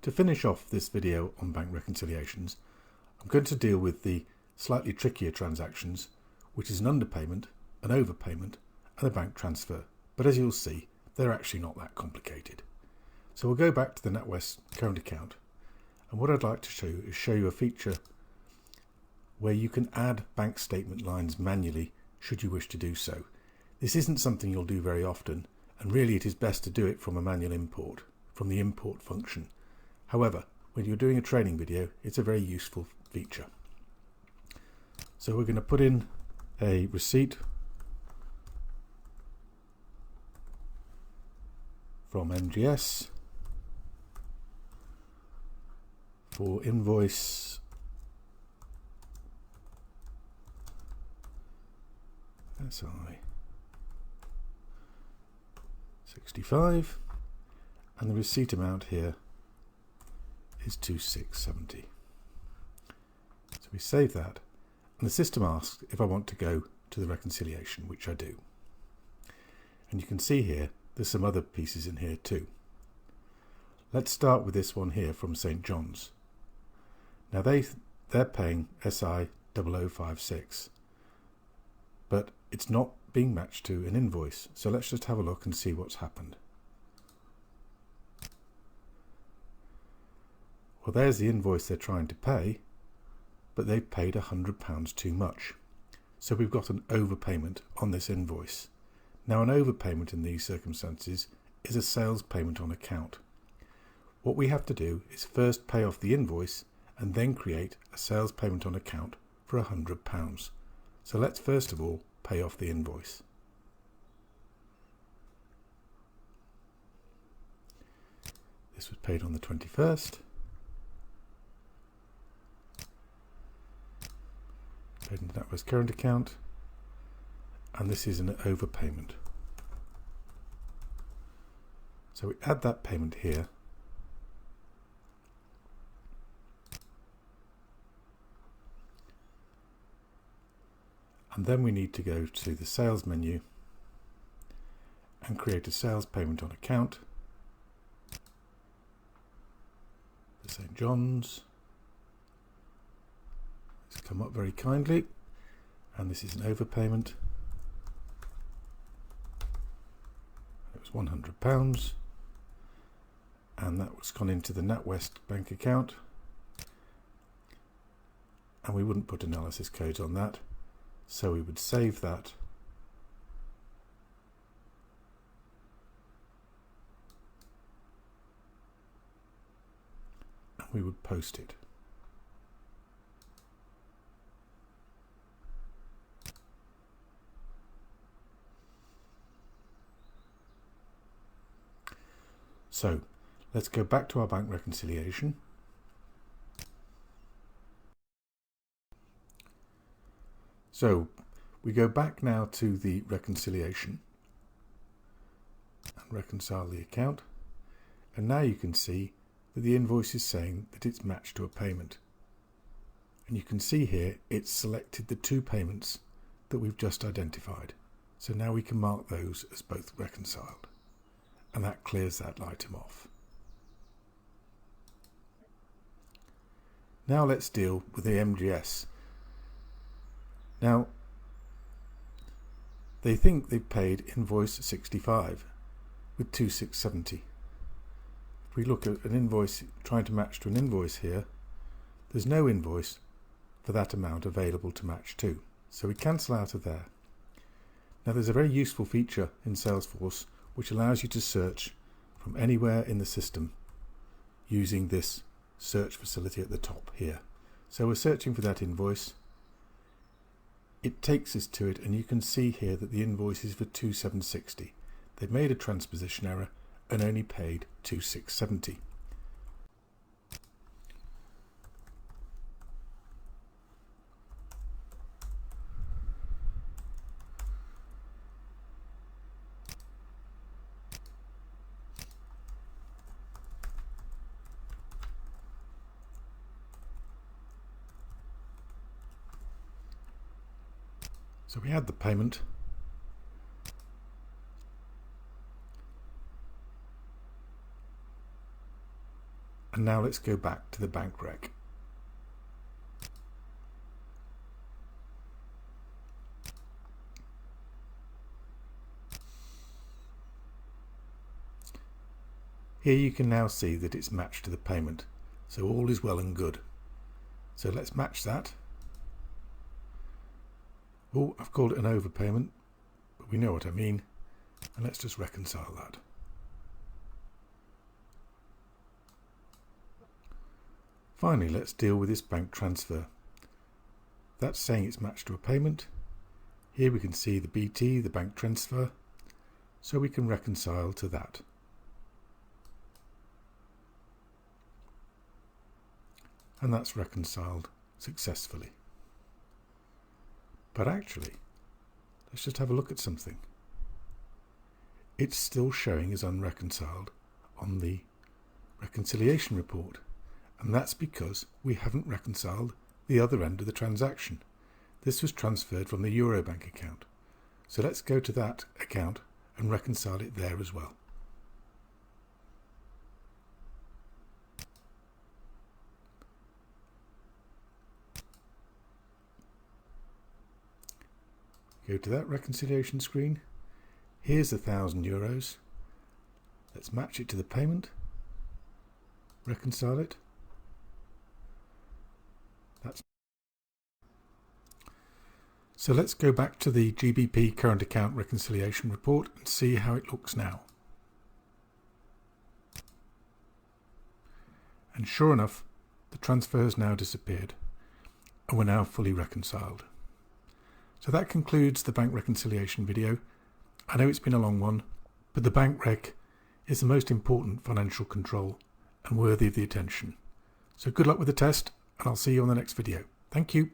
To finish off this video on bank reconciliations, I'm going to deal with the slightly trickier transactions, which is an underpayment, an overpayment, and a bank transfer. But as you'll see, they're actually not that complicated. So we'll go back to the NatWest current account, and what I'd like to show you a feature where you can add bank statement lines manually should you wish to do so. This isn't something you'll do very often, and really it is best to do it from a manual import, from the import function. However, when you're doing a training video, it's a very useful feature. So we're going to put in a receipt from MGS for invoice SI 65, and the receipt amount here is 2670. So we save that, and the system asks if I want to go to the reconciliation, which I do. And you can see here there's some other pieces in here too. Let's start with this one here from St. John's. Now they're paying SI 0056, but it's not being matched to an invoice. So let's just have a look and see what's happened. Well, there's the invoice they're trying to pay, but they've paid £100 too much. So we've got an overpayment on this invoice. Now, an overpayment in these circumstances is a sales payment on account. What we have to do is first pay off the invoice and then create a sales payment on account for £100. So let's first of all pay off the invoice. This was paid on the 21st. Paid into NatWest current account. And this is an overpayment. So we add that payment here. And then we need to go to the sales menu and create a sales payment on account. The St. John's. It's come up very kindly, and this is an overpayment. It was £100, and that was gone into the NatWest bank account, and we wouldn't put analysis codes on that, so we would save that and we would post it. So let's go back to our bank reconciliation. So we go back now to the reconciliation and reconcile the account. And now you can see that the invoice is saying that it's matched to a payment. And you can see here it's selected the two payments that we've just identified. So now we can mark those as both reconciled. And that clears that item off. Now let's deal with the MGS. Now, they think they've paid invoice 65 with 2670. If we look at an invoice trying to match to an invoice here, there's no invoice for that amount available to match to. So we cancel out of there. Now there's a very useful feature in Salesforce which allows you to search from anywhere in the system using this search facility at the top here. So we're searching for that invoice. It takes us to it, and you can see here that the invoice is for 2760. They've made a transposition error and only paid 2670. So we add the payment. And now let's go back to the bank rec. Here you can now see that it's matched to the payment, so all is well and good. So let's match that. Oh, I've called it an overpayment, but we know what I mean, and let's just reconcile that. Finally, let's deal with this bank transfer. That's saying it's matched to a payment. Here we can see the BT, the bank transfer, so we can reconcile to that. And that's reconciled successfully. But actually, let's just have a look at something. It's still showing as unreconciled on the reconciliation report, and that's because we haven't reconciled the other end of the transaction. This was transferred from the Eurobank account. So let's go to that account and reconcile it there as well. Go to that reconciliation screen. Here's €1,000. Let's match it to the payment. Reconcile it. So let's go back to the GBP current account reconciliation report and see how it looks now. And sure enough, the transfer has now disappeared and we're now fully reconciled. So that concludes the bank reconciliation video. I know it's been a long one, but the bank rec is the most important financial control and worthy of the attention. So good luck with the test, and I'll see you on the next video. Thank you.